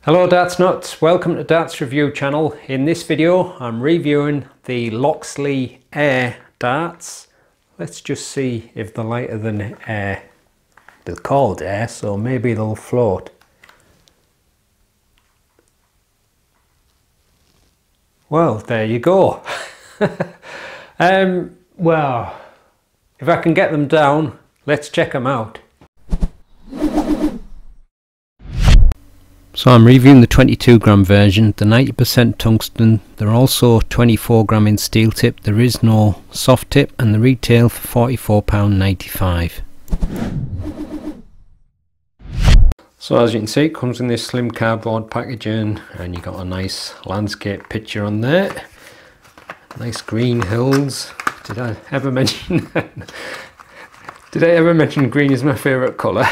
Hello Darts Nutz, welcome to Darts Review channel. In this video I'm reviewing the Loxley Air darts. Let's just see if they're lighter than air. They're called air, so maybe they'll float. Well, there you go. Well, if I can get them down, let's check them out. So I'm reviewing the 22 gram version, the 90% tungsten. They're also 24 gram in steel tip. There is no soft tip, and the retail for £44.95. So as you can see, it comes in this slim cardboard packaging, and you got a nice landscape picture on there. Nice green hills. Did I ever mention green is my favourite colour?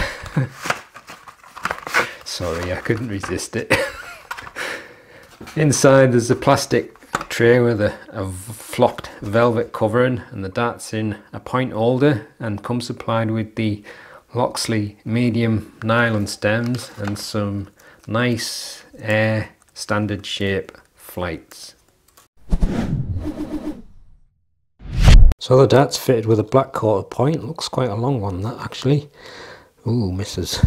Sorry, I couldn't resist it. Inside there's a plastic tray with a flocked velvet covering, and the dart's in a point holder and comes supplied with the Loxley medium nylon stems and some nice air standard shape flights. So the dart's fitted with a black quarter point. Looks quite a long one, that actually. Ooh, misses.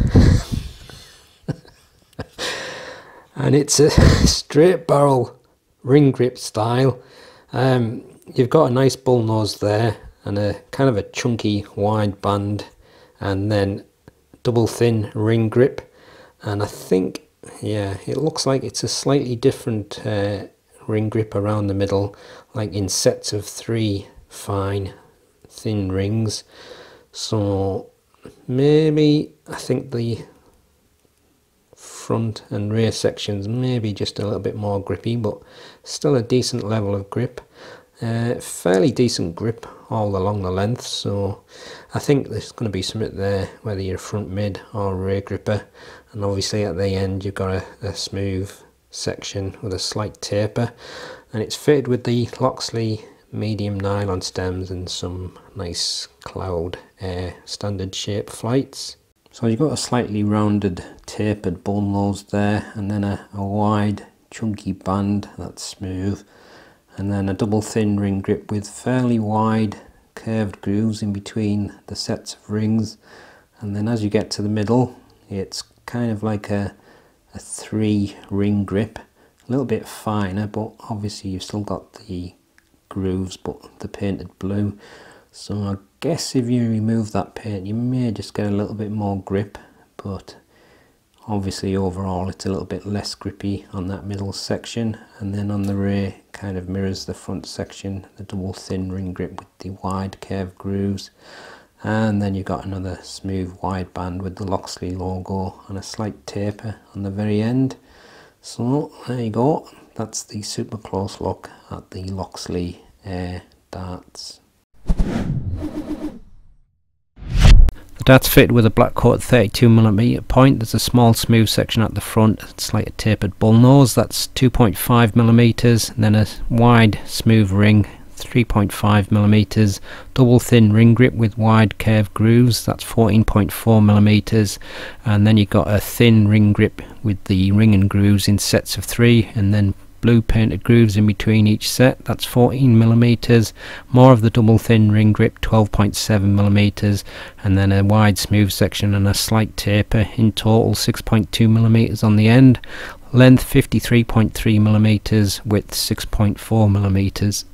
And it's a straight barrel ring grip style. You've got a nice bull nose there and a kind of a chunky wide band, and then double thin ring grip. And I think, yeah, it looks like it's a slightly different ring grip around the middle, like in sets of 3 fine thin rings. So maybe, I think the front and rear sections maybe just a little bit more grippy, but still a decent level of grip. Fairly decent grip all along the length, so I think there's going to be something there whether you're a front mid or rear gripper. And obviously at the end you've got a smooth section with a slight taper, and it's fitted with the Loxley medium nylon stems and some nice cloud air standard shape flights. So you've got a slightly rounded tapered bull nose there, and then a wide chunky band that's smooth, and then a double thin ring grip with fairly wide curved grooves in between the sets of rings. And then as you get to the middle, it's kind of like a 3 ring grip, a little bit finer, but obviously you've still got the grooves but the painted blue. So I guess if you remove that paint you may just get a little bit more grip, but obviously overall it's a little bit less grippy on that middle section. And then on the rear kind of mirrors the front section, the double thin ring grip with the wide curved grooves. And then you've got another smooth wide band with the Loxley logo and a slight taper on the very end. So there you go, that's the super close look at the Loxley Air darts. The dart's fitted with a black coated 32mm point. There's a small smooth section at the front, it's like a tapered bull nose, that's 2.5mm, and then a wide smooth ring 3.5mm, double thin ring grip with wide curved grooves, that's 14.4mm, and then you've got a thin ring grip with the ring and grooves in sets of 3, and then blue painted grooves in between each set, that's 14mm, more of the double thin ring grip 12.7mm, and then a wide smooth section and a slight taper, in total 6.2mm on the end, length 53.3mm, width 6.4mm.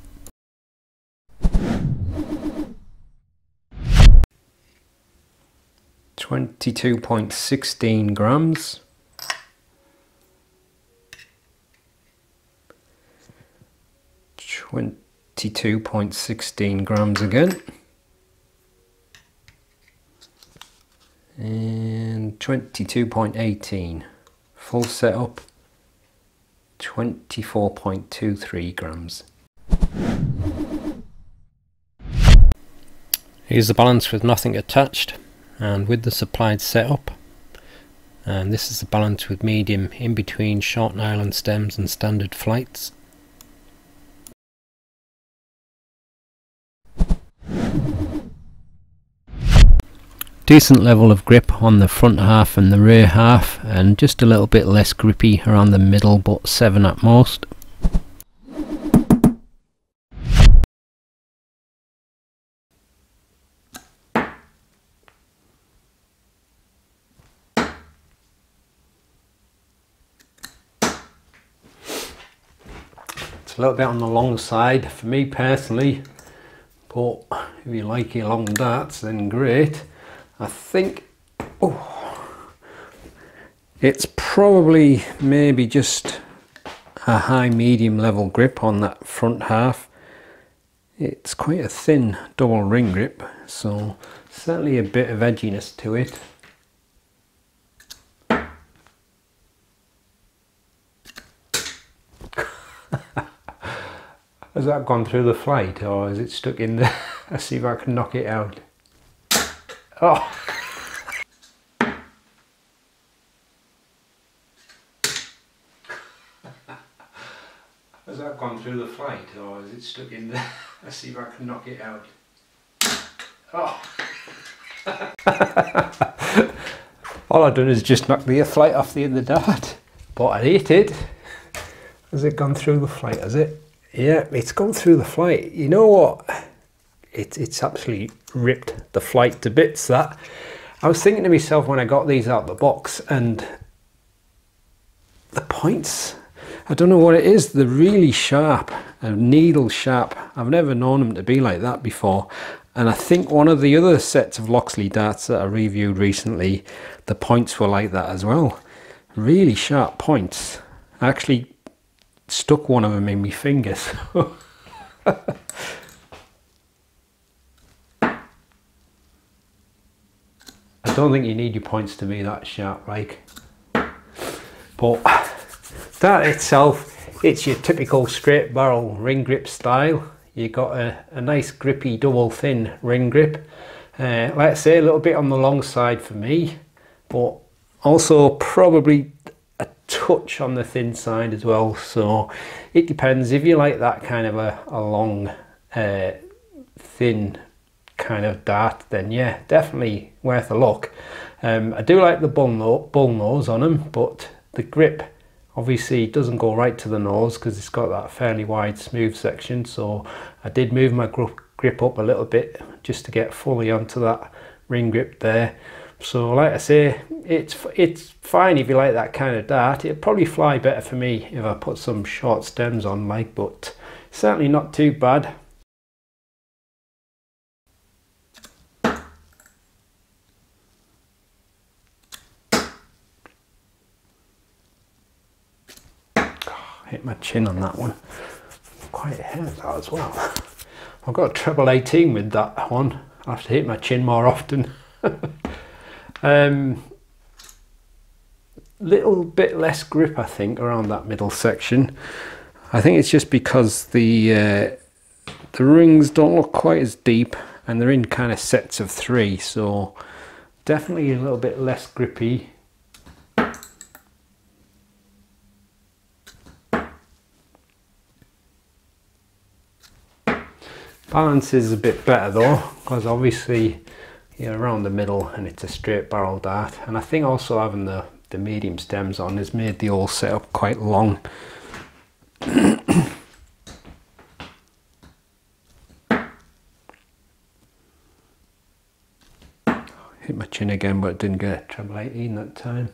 .16 grams. 22.16 grams again, and 22.18 full setup, 24.23 grams. Here's the balance with nothing attached and with the supplied setup, and this is the balance with medium in between short nylon stems and standard flights. Decent level of grip on the front half and the rear half, and just a little bit less grippy around the middle, but 7 at most. It's a little bit on the long side for me personally, but if you like your long darts then great. I think it's probably maybe just a high medium level grip on that front half. It's quite a thin double ring grip, so certainly a bit of edginess to it. Has that gone through the flight, or is it stuck in there? Let's see if I can knock it out. Oh! Has that gone through the flight, or is it stuck in there? Let's see if I can knock it out. Oh! All I've done is just knock the flight off the end of the dart, but I hit it. Has it gone through the flight, has it? Yeah, it's gone through the flight. You know what? It's actually ripped the flight to bits, that. I was thinking to myself when I got these out of the box, and the points, I don't know what it is, they're really sharp, needle sharp. I've never known them to be like that before. And I think one of the other sets of Loxley darts that I reviewed recently, the points were like that as well. Really sharp points. I actually stuck one of them in my fingers. I don't think you need your points to be that sharp, like. But that itself, it's your typical straight barrel ring grip style. You got a nice grippy double thin ring grip. Like I say, a little bit on the long side for me, but also probably a touch on the thin side as well. So it depends. If you like that kind of a long thin kind of dart, then yeah, definitely worth a look. I do like the bull nose on them, but the grip obviously doesn't go right to the nose because it's got that fairly wide smooth section. So I did move my grip up a little bit just to get fully onto that ring grip there. So like I say, it's fine if you like that kind of dart. It'd probably fly better for me if I put some short stems on, like, but certainly not too bad. Hit my chin on that one. Quite hurt that as well. I've got a treble 18 with that one. I have to hit my chin more often. Little bit less grip, I think, around that middle section. I think it's just because the rings don't look quite as deep, and they're in kind of sets of 3, so definitely a little bit less grippy. Balance is a bit better though, because obviously you're around the middle and it's a straight barrel dart, and I think also having the medium stems on has made the whole setup quite long. Hit my chin again, but didn't get a treble 18 that time.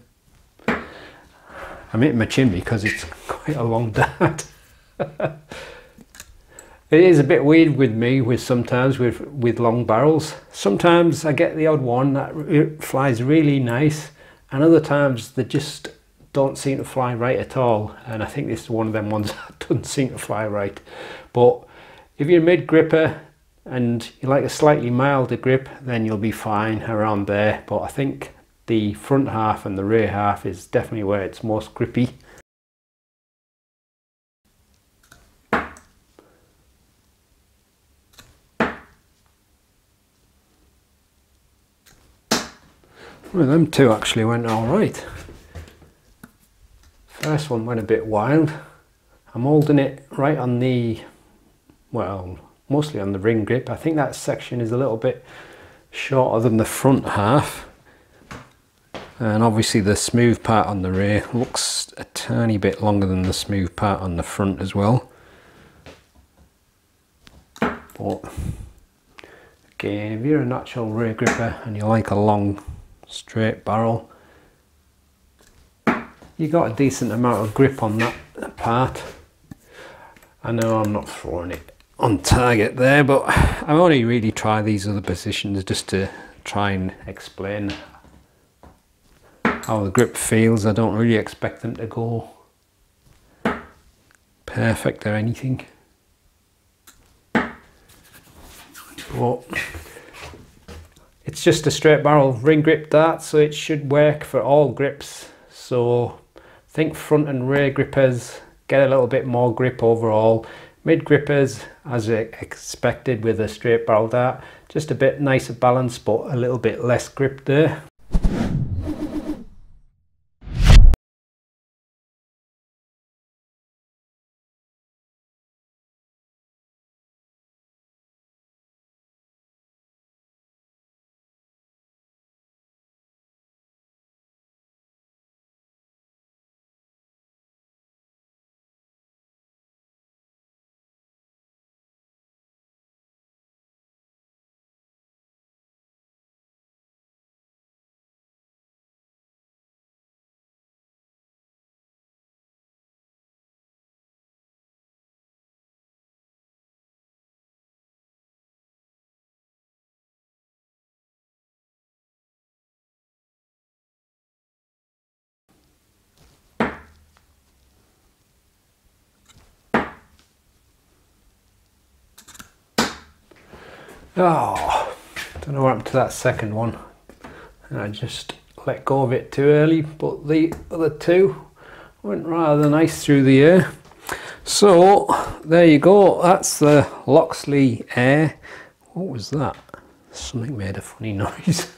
I'm hitting my chin because it's quite a long dart. It is a bit weird with me sometimes with long barrels. Sometimes I get the odd one that flies really nice, and other times they just don't seem to fly right at all. And I think this is one of them ones that doesn't seem to fly right. But if you're a mid gripper and you like a slightly milder grip, then you'll be fine around there. But I think the front half and the rear half is definitely where it's most grippy. Well, them two actually went all right. First one went a bit wild. I'm holding it right on the, well, mostly on the ring grip. I think that section is a little bit shorter than the front half, and obviously the smooth part on the rear looks a tiny bit longer than the smooth part on the front as well. But again, if you're a natural rear gripper and you like a long straight barrel, you got a decent amount of grip on that part. I know I'm not throwing it on target there, but I only really try these other positions just to try and explain how the grip feels. I don't really expect them to go perfect or anything. But it's just a straight barrel ring grip dart, so it should work for all grips. So I think front and rear grippers get a little bit more grip overall. Mid grippers, as expected with a straight barrel dart, just a bit nicer balance but a little bit less grip there. Oh, don't know what happened to that second one. I just let go of it too early, but the other two went rather nice through the air. So there you go, that's the Loxley Air. What was that? Something made a funny noise.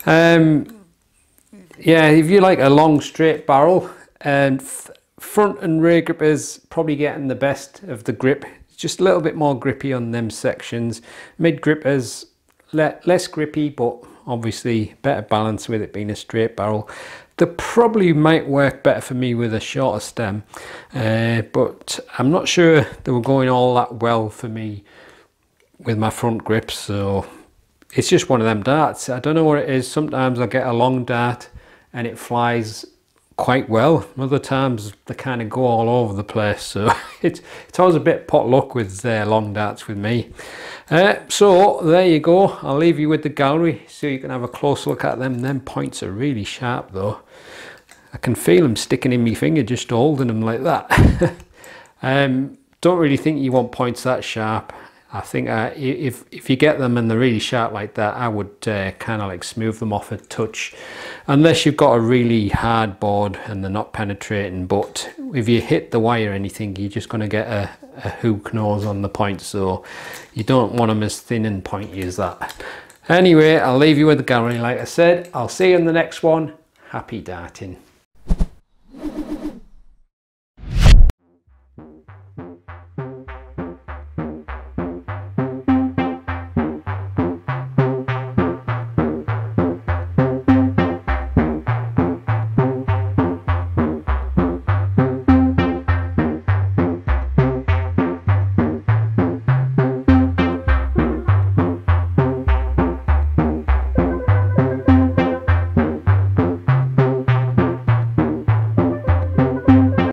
Yeah, if you like a long straight barrel, and front and rear grippers probably getting the best of the grip. Just a little bit more grippy on them sections. Mid grippers less grippy, but obviously better balance with it being a straight barrel. They probably might work better for me with a shorter stem, but I'm not sure they were going all that well for me with my front grips. So it's just one of them darts. I don't know what it is. Sometimes I get a long dart and it flies quite well. Other times they kind of go all over the place. So it's always a bit pot luck with long darts with me. So there you go. I'll leave you with the gallery so you can have a close look at them. Them points are really sharp though. I can feel them sticking in my finger just holding them like that. Don't really think you want points that sharp. I think if you get them and they're really sharp like that, I would kind of like smooth them off a touch, unless you've got a really hard board and they're not penetrating. But if you hit the wire or anything, you're just going to get a hook nose on the point, so you don't want them as thin and pointy as that. Anyway, I'll leave you with the gallery. Like I said, I'll see you in the next one. Happy darting.